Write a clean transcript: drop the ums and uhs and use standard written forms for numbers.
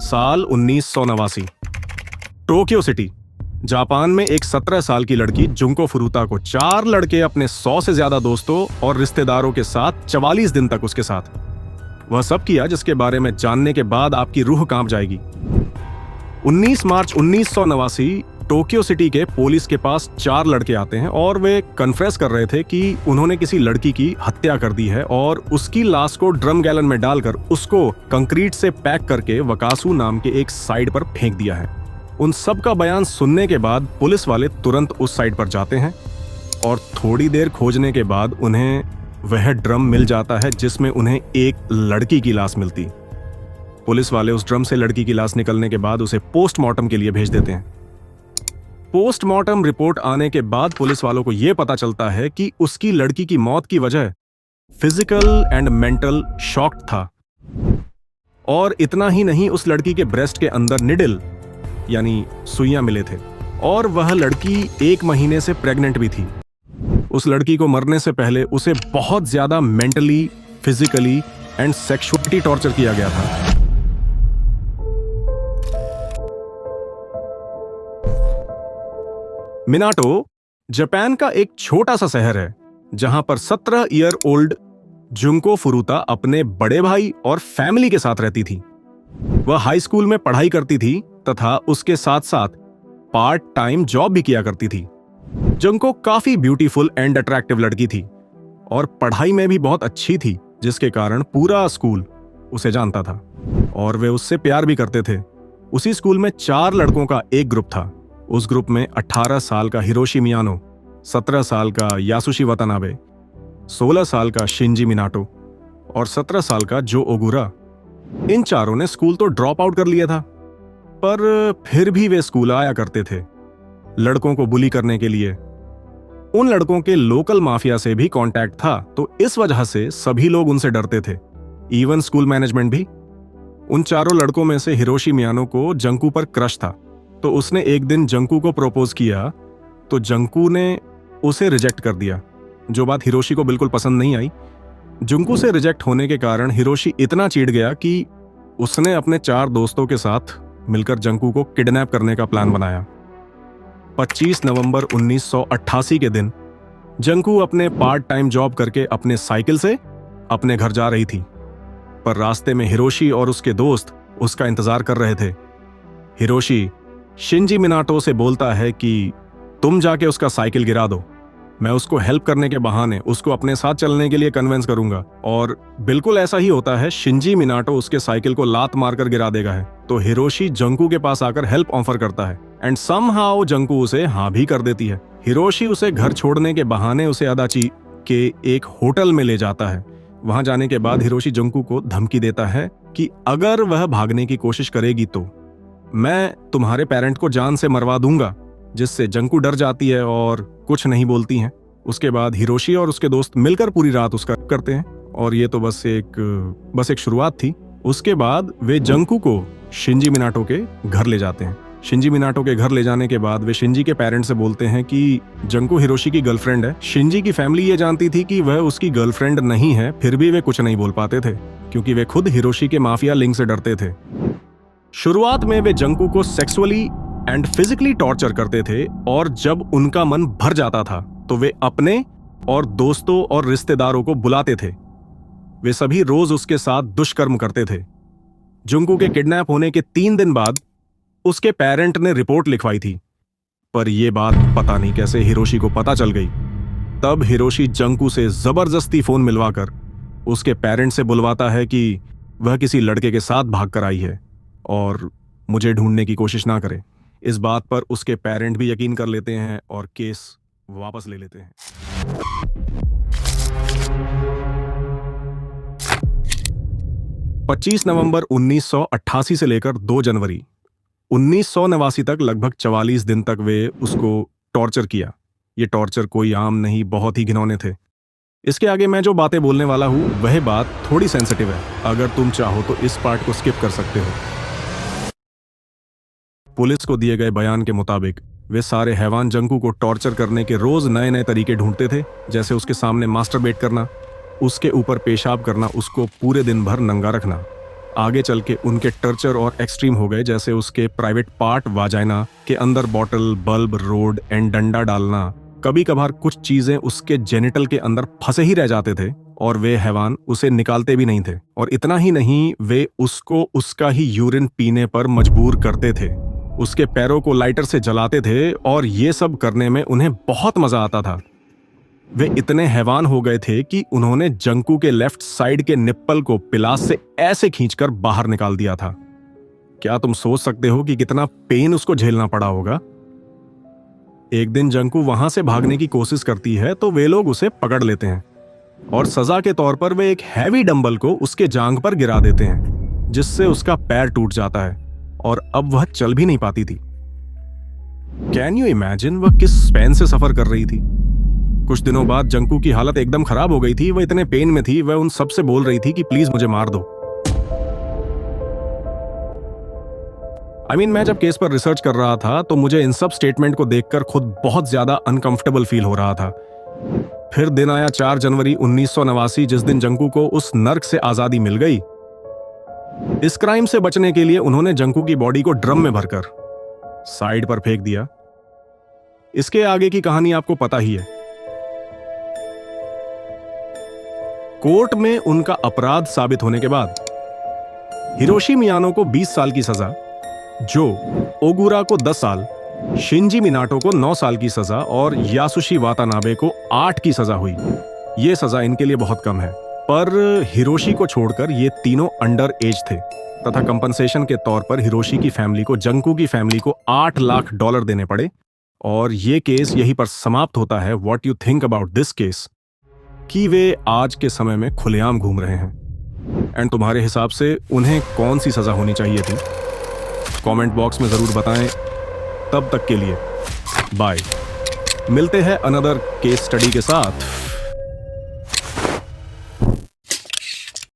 साल 1989। Tokyo city, Japan में एक 17 साल की लड़की जुंको फुरुता को 4 लड़के अपने 100 से ज्यादा दोस्तों और रिश्तेदारों के साथ 44 दिन तक उसके साथ वह सब किया जिसके बारे में जानने के बाद आपकी रूह कांप जाएगी। 19 मार्च 1989 टोक्यो सिटी के पुलिस के पास 4 लड़के आते हैं और वे कन्फेस कर रहे थे कि उन्होंने किसी लड़की की हत्या कर दी है और उसकी लाश को ड्रम गैलन में डालकर उसको कंक्रीट से पैक करके वकासू नाम के एक साइड पर फेंक दिया है। उन सब का बयान सुनने के बाद पुलिस वाले तुरंत उस साइड पर जाते हैं और थोड़ी देर खोजने के बाद उन्हें वह ड्रम मिल जाता है जिसमें उन्हें एक लड़की की लाश मिलती। पुलिस वाले उस ड्रम से लड़की की लाश निकलने के बाद उसे पोस्टमार्टम के लिए भेज देते हैं। पोस्टमार्टम रिपोर्ट आने के बाद पुलिस वालों को यह पता चलता है कि उसकी लड़की की मौत की वजह फिजिकल एंड मेंटल शॉक था। और इतना ही नहीं, उस लड़की के ब्रेस्ट के अंदर निडल यानी सुइयां मिले थे और वह लड़की 1 महीने से प्रेग्नेंट भी थी। उस लड़की को मरने से पहले उसे बहुत ज्यादा mentally, physically and sexually torture किया गया था। मिनाटो जापान का एक छोटा सा शहर है जहां पर 17 ईयर ओल्ड जुंको फुरुता अपने बड़े भाई और फैमिली के साथ रहती थी। वह हाई स्कूल में पढ़ाई करती थी तथा उसके साथ साथ पार्ट टाइम जॉब भी किया करती थी। जुंको काफी ब्यूटीफुल एंड अट्रैक्टिव लड़की थी और पढ़ाई में भी बहुत अच्छी थी, जिसके कारण पूरा स्कूल उसे जानता था और वे उससे प्यार भी करते थे। उसी स्कूल में 4 लड़कों का एक ग्रुप था। उस ग्रुप में 18 साल का हिरोशी मियानो, 17 साल का यासुशी वतानाबे, 16 साल का शिंजी मिनाटो और 17 साल का जो ओगुरा। इन चारों ने स्कूल तो ड्रॉप आउट कर लिया था, पर फिर भी वे स्कूल आया करते थे लड़कों को बुली करने के लिए। उन लड़कों के लोकल माफिया से भी कांटेक्ट था, तो इस वजह से सभी लोग उनसे डरते थे, इवन स्कूल मैनेजमेंट भी। उन चारों लड़कों में से हिरोशी मियानो को जंकू पर क्रश था, तो उसने एक दिन जंकू को प्रपोज किया, तो जंकू ने उसे रिजेक्ट कर दिया, जो बात हिरोशी को बिल्कुल पसंद नहीं आई। जंकू से रिजेक्ट होने के कारण हिरोशी इतना चिढ़ गया कि उसने अपने 4 दोस्तों के साथ मिलकर जंकू को किडनैप करने का प्लान बनाया। 25 नवंबर 1988 के दिन जंकू अपने पार्ट टाइम जॉब करके अपने साइकिल से अपने घर जा रही थी, पर रास्ते में हिरोशी और उसके दोस्त उसका इंतजार कर रहे थे। हिरोशी शिंजी मिनाटो से बोलता है कि तुम जाके उसका साइकिल गिरा दो, मैं उसको हेल्प करने के बहाने उसको अपने साथ चलने के लिए कन्विंस करूंगा। और बिल्कुल ऐसा ही होता है, शिंजी मिनाटो उसके साइकिल को लात मारकर गिरा देगा है, तो हिरोशी जंकू के पास आकर हेल्प ऑफर करता है एंड समहाउ जंकू उसे हाँ भी कर देती है। हिरोशी उसे घर छोड़ने के बहाने उसे अदाची के एक होटल में ले जाता है। वहां जाने के बाद हिरोशी जंकू को धमकी देता है कि अगर वह भागने की कोशिश करेगी तो मैं तुम्हारे पेरेंट को जान से मरवा दूंगा, जिससे जंकू डर जाती है और कुछ नहीं बोलती हैं। उसके बाद हिरोशी और उसके दोस्त मिलकर पूरी रात उसका करते हैं और ये तो बस एक शुरुआत थी। उसके बाद वे जंकू को शिंजी मिनाटो के घर ले जाते हैं। शिंजी मिनाटो के घर ले जाने के बाद वे शिंजी के पेरेंट्स से बोलते हैं कि जंकू हिरोशी की गर्लफ्रेंड है। शिंजी की फैमिली ये जानती थी कि वह उसकी गर्लफ्रेंड नहीं है, फिर भी वे कुछ नहीं बोल पाते थे क्योंकि वे खुद हिरोशी के माफिया लिंक से डरते थे। शुरुआत में वे जंकू को सेक्सुअली एंड फिजिकली टॉर्चर करते थे और जब उनका मन भर जाता था तो वे अपने और दोस्तों और रिश्तेदारों को बुलाते थे। वे सभी रोज उसके साथ दुष्कर्म करते थे। जंकू के किडनैप होने के 3 दिन बाद उसके पेरेंट ने रिपोर्ट लिखवाई थी, पर यह बात पता नहीं कैसे हिरोशी को पता चल गई। तब हिरोशी जंकू से जबरदस्ती फोन मिलवाकर उसके पेरेंट से बुलवाता है कि वह किसी लड़के के साथ भाग कर आई है और मुझे ढूंढने की कोशिश ना करे। इस बात पर उसके पेरेंट भी यकीन कर लेते हैं और केस वापस ले लेते हैं। 25 नवंबर 1988 से लेकर 2 जनवरी 1989 तक लगभग 44 दिन तक वे उसको टॉर्चर किया। ये टॉर्चर कोई आम नहीं, बहुत ही घिनौने थे। इसके आगे मैं जो बातें बोलने वाला हूं वह बात थोड़ी सेंसिटिव है, अगर तुम चाहो तो इस पार्ट को स्किप कर सकते हो। पुलिस को दिए गए बयान के मुताबिक वे सारे हैवान जंकू को टॉर्चर करने के रोज नए नए तरीके ढूंढते थे, जैसे उसके सामने मास्टरबेट करना, उसके ऊपर पेशाब करना, उसको पूरे दिन भर नंगा रखना। आगे चल के उनके टर्चर और एक्सट्रीम हो गए, जैसे उसके प्राइवेट पार्ट वाजाइना के अंदर बॉटल, बल्ब, रोड एंड डंडा डालना। कभी कभार कुछ चीजें उसके जेनिटल के अंदर फंसे ही रह जाते थे और वे हैवान उसे निकालते भी नहीं थे। और इतना ही नहीं, वे उसको उसका ही यूरिन पीने पर मजबूर करते थे, उसके पैरों को लाइटर से जलाते थे और ये सब करने में उन्हें बहुत मजा आता था। वे इतने हैवान हो गए थे कि उन्होंने जंकू के लेफ्ट साइड के निप्पल को पिलास से ऐसे खींचकर बाहर निकाल दिया था। क्या तुम सोच सकते हो कि कितना पेन उसको झेलना पड़ा होगा? एक दिन जंकू वहां से भागने की कोशिश करती है तो वे लोग उसे पकड़ लेते हैं और सजा के तौर पर वे एक हैवी डंबल को उसके जांघ पर गिरा देते हैं, जिससे उसका पैर टूट जाता है और अब वह चल भी नहीं पाती थी। कैन यू इमेजिन वह किस पेन से सफर कर रही थी? कुछ दिनों बाद जंकू की हालत एकदम खराब हो गई थी। वह इतने पेन में थी, वह उन सब से बोल रही थी कि प्लीज मुझे मार दो। मैं जब केस पर रिसर्च कर रहा था तो मुझे इन सब स्टेटमेंट को देखकर खुद बहुत ज्यादा अनकंफर्टेबल फील हो रहा था। फिर दिन आया 4 जनवरी 1989, जिस दिन जंकू को उस नर्क से आजादी मिल गई। इस क्राइम से बचने के लिए उन्होंने जंकू की बॉडी को ड्रम में भरकर साइड पर फेंक दिया। इसके आगे की कहानी आपको पता ही है। कोर्ट में उनका अपराध साबित होने के बाद हिरोशी मियानो को 20 साल की सजा, जो ओगुरा को 10 साल, शिंजी मिनाटो को 9 साल की सजा और यासुशी वातानाबे को 8 की सजा हुई। यह सजा इनके लिए बहुत कम है, पर हिरोशी को छोड़कर ये तीनों अंडर एज थे तथा कंपनसेशन के तौर पर हिरोशी की फैमिली को जंकू की फैमिली को $8 लाख देने पड़े। और ये केस यहीं पर समाप्त होता है। What you think about this case? कि वे आज के समय में खुलेआम घूम रहे हैं। एंड तुम्हारे हिसाब से उन्हें कौन सी सजा होनी चाहिए थी? कमेंट बॉक्स में जरूर बताएं। तब तक के लिए बाय। मिलते हैं अनदर केस स्टडी के साथ।